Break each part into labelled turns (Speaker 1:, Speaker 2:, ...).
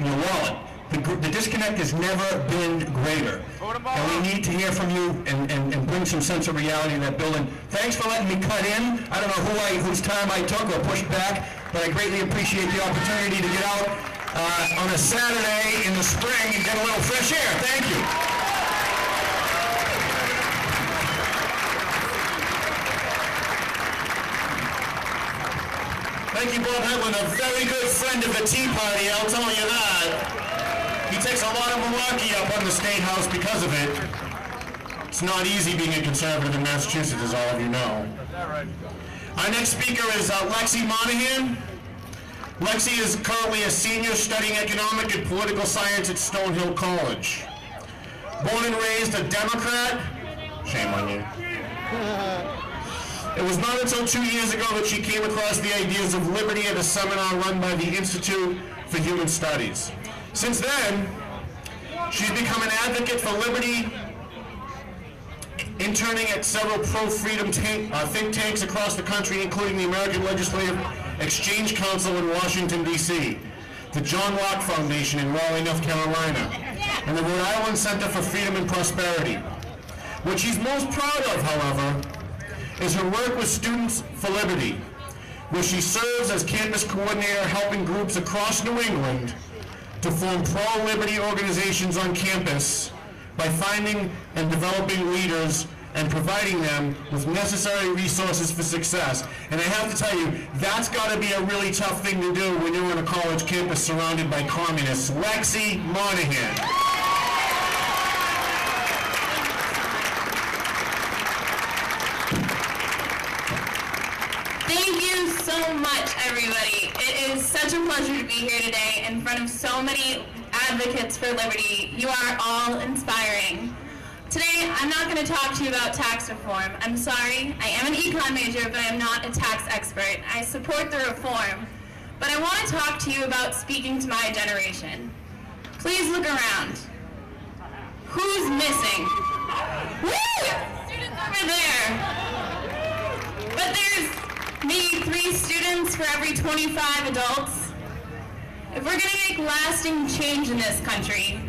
Speaker 1: in your wallet. The disconnect has never been greater. And we need to hear from you and bring some sense of reality to that building. Thanks for letting me cut in. I don't know whose time I took or pushed back, but I greatly appreciate the opportunity to get out on a Saturday in the spring and get a little fresh air. Thank you.
Speaker 2: Thank you, Bob Hedlund, a very good friend of the Tea Party, I'll tell you that. He takes a lot of malarkey up on the State House because of it. It's not easy being a conservative in Massachusetts, as all of you know. Our next speaker is Lexi Monahan. Lexi is currently a senior studying economic and political science at Stonehill College. Born and raised a Democrat, shame on you. It was not until 2 years ago that she came across the ideas of liberty at a seminar run by the Institute for Human Studies. Since then, she's become an advocate for liberty, interning at several pro-freedom think tanks across the country, including the American Legislative Exchange Council in Washington, D.C., the John Locke Foundation in Raleigh, North Carolina, and the Rhode Island Center for Freedom and Prosperity. What she's most proud of, however, is her work with Students for Liberty, where she serves as campus coordinator helping groups across New England to form pro-liberty organizations on campus by finding and developing leaders and providing them with necessary resources for success. And I have to tell you, that's got to be a really tough thing to do when you're on a college campus surrounded by communists. Lexi Monahan.
Speaker 3: Thank you so much, everybody. It is such a pleasure to be here today in front of so many advocates for liberty. You are all inspiring. Today, I'm not going to talk to you about tax reform. I'm sorry, I am an econ major, but I'm not a tax expert. I support the reform, but I want to talk to you about speaking to my generation. Please look around. Who's missing? Woo! Students over there. But there's maybe 3 students for every 25 adults. If we're going to make lasting change in this country,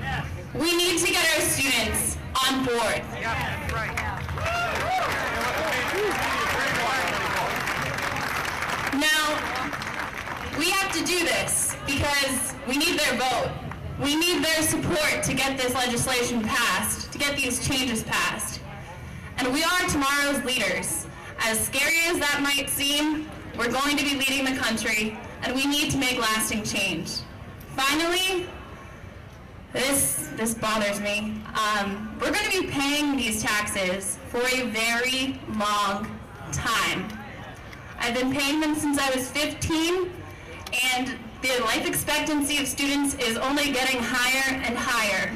Speaker 3: we need to get our students on board. Now, we have to do this because we need their vote. We need their support to get this legislation passed, to get these changes passed. And we are tomorrow's leaders. As scary as that might seem, we're going to be leading the country, and we need to make lasting change. Finally, this bothers me. We're going to be paying these taxes for a very long time. I've been paying them since I was 15, and the life expectancy of students is only getting higher and higher.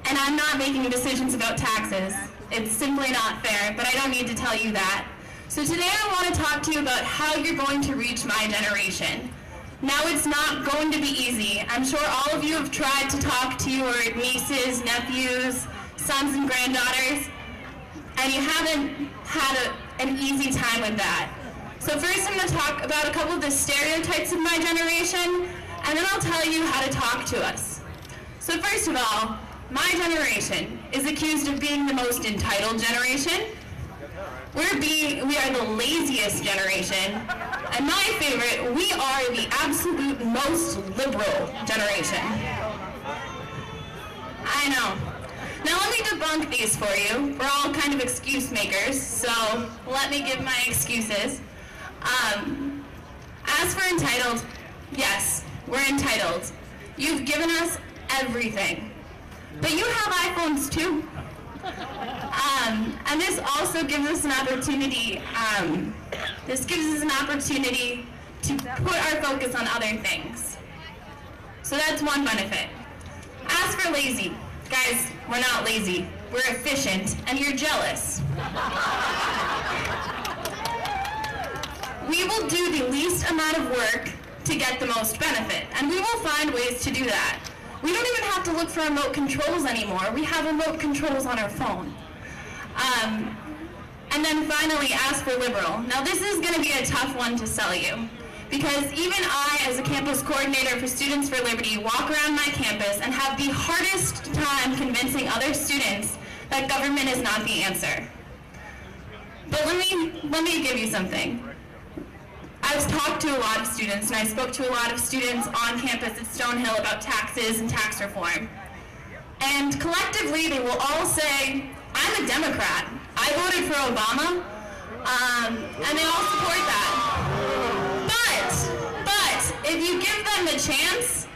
Speaker 3: And I'm not making decisions about taxes. It's simply not fair, but I don't need to tell you that. So today I want to talk to you about how you're going to reach my generation. Now, it's not going to be easy. I'm sure all of you have tried to talk to your nieces, nephews, sons and granddaughters, and you haven't had an easy time with that. So first I'm going to talk about a couple of the stereotypes of my generation, and then I'll tell you how to talk to us. So first of all, my generation is accused of being the most entitled generation. We are the laziest generation. And my favorite, we are the absolute most liberal generation. I know. Now let me debunk these for you. We're all kind of excuse makers, so let me give my excuses. As for entitled, yes, we're entitled. You've given us everything. But you have iPhones too. And this also gives us an opportunity, to put our focus on other things. So that's one benefit. As for lazy, guys, we're not lazy. We're efficient, and you're jealous. We will do the least amount of work to get the most benefit, and we will find ways to do that. We don't even have to look for remote controls anymore. We have remote controls on our phone. And then finally, as for liberal. Now this is going to be a tough one to sell you, Because even I, as a campus coordinator for Students for Liberty, walk around my campus and have the hardest time convincing other students that government is not the answer. But let me give you something. I've talked to a lot of students, and I spoke to a lot of students on campus at Stonehill about taxes and tax reform. And collectively, they will all say, I'm a Democrat. I voted for Obama, and they all support that. But if you give them the chance,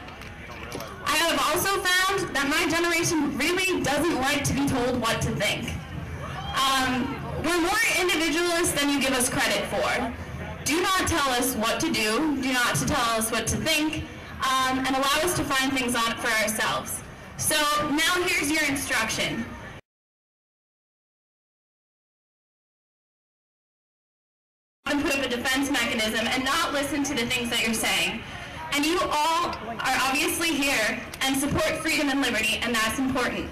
Speaker 3: I have also found that my generation really doesn't like to be told what to think. We're more individualist than you give us credit for. Do not tell us what to do, do not to tell us what to think, and allow us to find things on for ourselves. So now here's your instruction. And put up a defense mechanism and not listen to the things that you're saying. And you all are obviously here and support freedom and liberty, and that's important.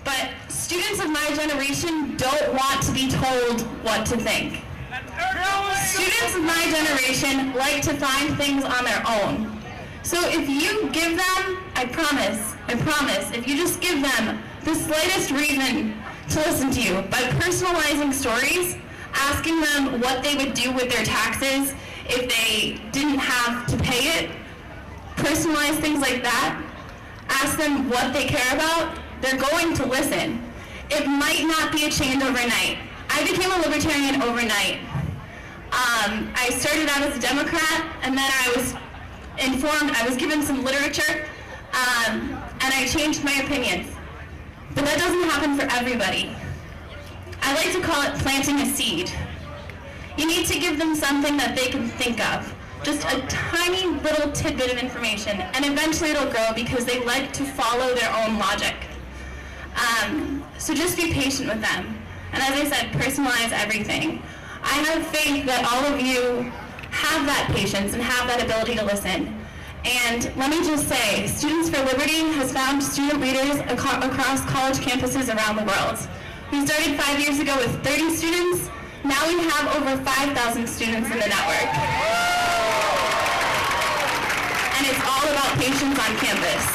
Speaker 3: But students of my generation don't want to be told what to think. Students of my generation like to find things on their own. So if you give them, I promise, if you just give them the slightest reason to listen to you by personalizing stories, asking them what they would do with their taxes if they didn't have to pay it, personalize things like that, ask them what they care about, they're going to listen. It might not be a change overnight. I became a libertarian overnight. I started out as a Democrat, and then I was informed, I was given some literature, and I changed my opinions. But that doesn't happen for everybody. I like to call it planting a seed. You need to give them something that they can think of. Just a tiny little tidbit of information, and eventually it'll grow because they like to follow their own logic. So just be patient with them. And as I said, personalize everything. I have faith that all of you have that patience and have that ability to listen. And let me just say, Students for Liberty has found student leaders across college campuses around the world. We started 5 years ago with 30 students. Now we have over 5,000 students in the network. And it's all about patience on campus.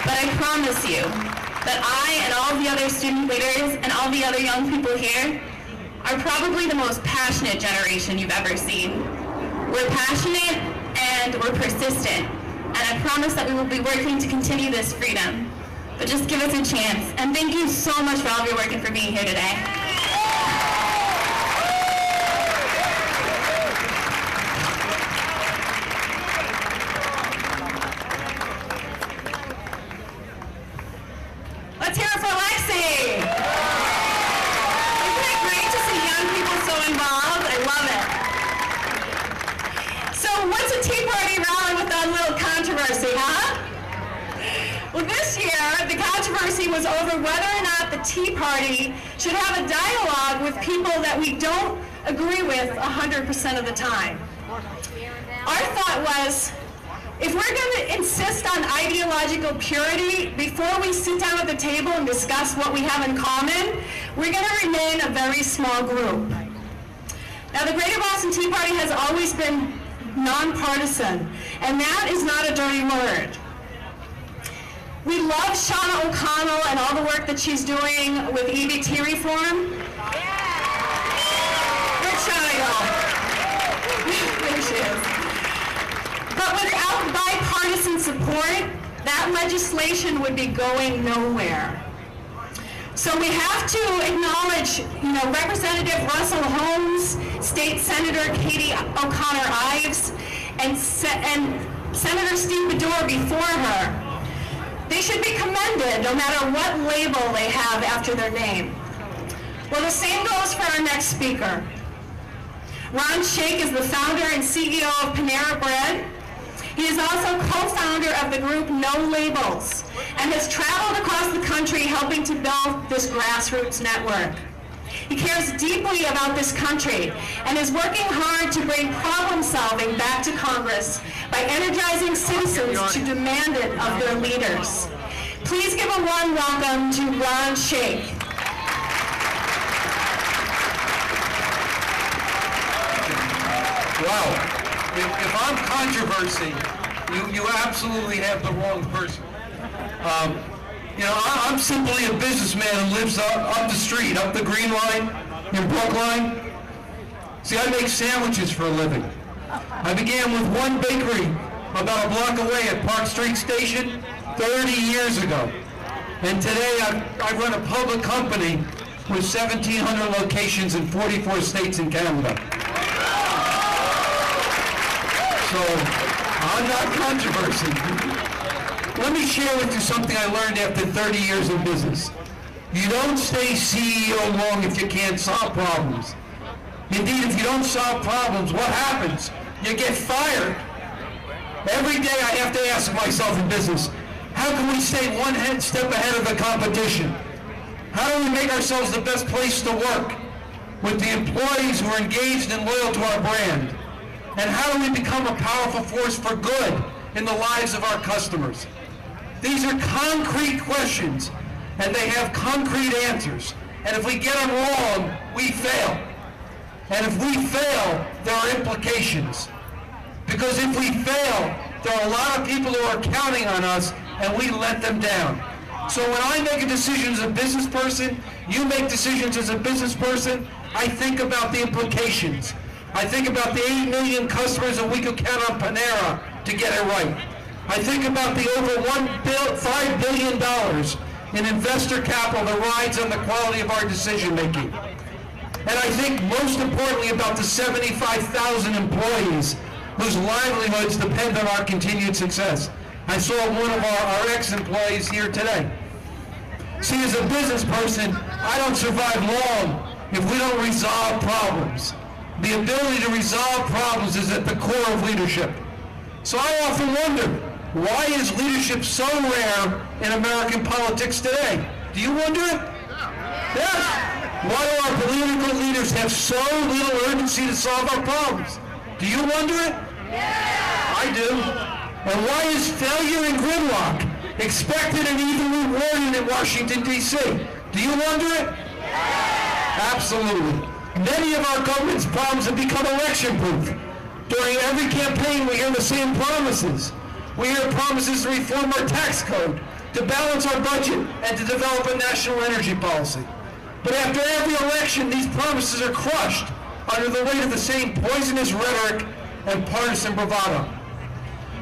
Speaker 3: But I promise you that I and all the other student leaders and all the other young people here are probably the most passionate generation you've ever seen. We're passionate and we're persistent. And I promise that we will be working to continue this freedom. But just give us a chance. And thank you so much for all of your work and for being here today.
Speaker 4: Let's hear it for Lexi. Isn't it great to see young people so involved? I love it. So what's a Tea Party rally without a little controversy, huh? Well, this year, the controversy was over whether or not the Tea Party should have a dialogue with people that we don't agree with 100% of the time. Our thought was, if we're going to insist on ideological purity before we sit down at the table and discuss what we have in common, we're going to remain a very small group. Now, the Greater Boston Tea Party has always been nonpartisan, and that is not a dirty word. We love Shauna O'Connell and all the work that she's doing with EBT reform. Where'd Shauna go? There she is. But without bipartisan support, that legislation would be going nowhere. So we have to acknowledge, Representative Russell Holmes, State Senator Katie O'Connor Ives, and Senator Steve Bedore before her. They should be commended no matter what label they have after their name. Well, the same goes for our next speaker. Ron Shaich is the founder and CEO of Panera Bread. He is also co-founder of the group No Labels and has traveled across the country helping to build this grassroots network. He cares deeply about this country and is working hard to bring problem solving back to Congress by energizing citizens to demand it of their leaders. Please give a warm welcome to Ron Shaich.
Speaker 1: Wow. if I'm controversy, you absolutely have the wrong person. You know, I'm simply a businessman who lives up the street, up the Green Line in Brookline. See, I make sandwiches for a living. I began with one bakery about a block away at Park Street Station 30 years ago. And today I run a public company with 1,700 locations in 44 states in Canada. So, I'm not controversy. Let me share with you something I learned after 30 years in business. You don't stay CEO long if you can't solve problems. Indeed, if you don't solve problems, what happens? You get fired. Every day I have to ask myself in business, how can we stay one step ahead of the competition? How do we make ourselves the best place to work with the employees who are engaged and loyal to our brand? And how do we become a powerful force for good in the lives of our customers? These are concrete questions, and they have concrete answers. And if we get them wrong, we fail. And if we fail, there are implications. Because if we fail, there are a lot of people who are counting on us, and we let them down. So when I make a decision as a business person, you make decisions as a business person, I think about the implications. I think about the 8 million customers that we could count on Panera to get it right. I think about the over $5 billion in investor capital that rides on the quality of our decision making. And I think most importantly about the 75,000 employees whose livelihoods depend on our continued success. I saw one of our ex-employees here today. See, as a business person, I don't survive long if we don't resolve problems. The ability to resolve problems is at the core of leadership. So I often wonder, why is leadership so rare in American politics today? Do you wonder it? Yes. Why do our political leaders have so little urgency to solve our problems? Do you wonder it? Yeah. I do. And why is failure and gridlock expected and even rewarded in Washington, D.C.? Do you wonder it? Yeah. Absolutely. Many of our government's problems have become election-proof. During every campaign, we hear the same promises. We hear promises to reform our tax code, to balance our budget, and to develop a national energy policy. But after every election, these promises are crushed under the weight of the same poisonous rhetoric and partisan bravado.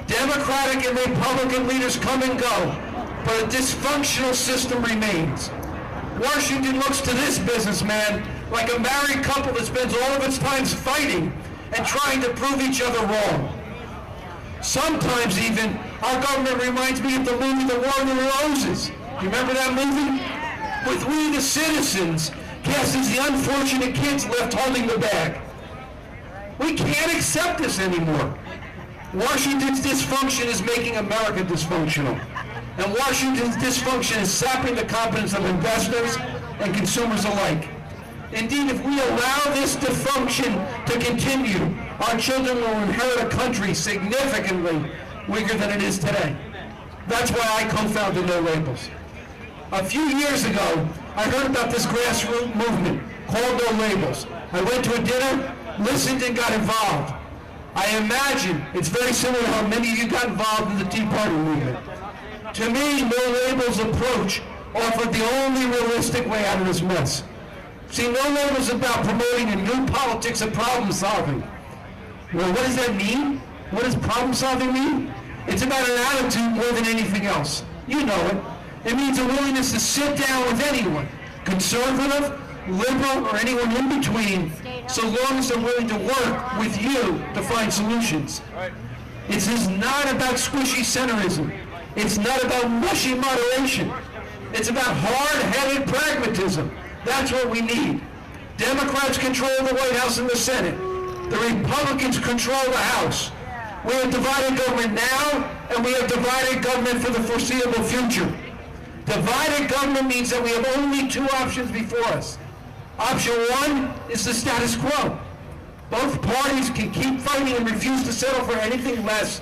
Speaker 1: Democratic and Republican leaders come and go, but a dysfunctional system remains. Washington looks to this businessman like a married couple that spends all of its time fighting and trying to prove each other wrong. Sometimes even, our government reminds me of the movie The War of the Roses. You remember that movie? With we the citizens cast as the unfortunate kids left holding the bag. We can't accept this anymore. Washington's dysfunction is making America dysfunctional. And Washington's dysfunction is sapping the confidence of investors and consumers alike. Indeed, if we allow this dysfunction to continue, our children will inherit a country significantly weaker than it is today. That's why I co-founded No Labels. A few years ago, I heard about this grassroots movement called No Labels. I went to a dinner, listened, and got involved. I imagine it's very similar to how many of you got involved in the Tea Party movement. To me, No Labels' approach offered the only realistic way out of this mess. See, No Labels is about promoting a new politics of problem solving. Well, what does that mean? What does problem solving mean? It's about an attitude more than anything else. You know it. It means a willingness to sit down with anyone, conservative, liberal, or anyone in between, so long as they're willing to work with you to find solutions. This is not about squishy centrism. It's not about mushy moderation. It's about hard-headed pragmatism. That's what we need. Democrats control the White House and the Senate. The Republicans control the House. We have divided government now, and we have divided government for the foreseeable future. Divided government means that we have only two options before us. Option one is the status quo. Both parties can keep fighting and refuse to settle for anything less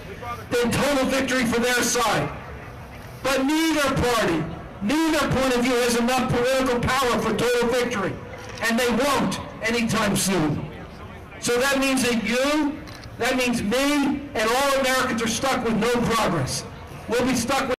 Speaker 1: than total victory for their side. But neither party, neither point of view has enough political power for total victory, and they won't anytime soon. So that means that you that means me and all Americans are stuck with no progress. We'll be stuck with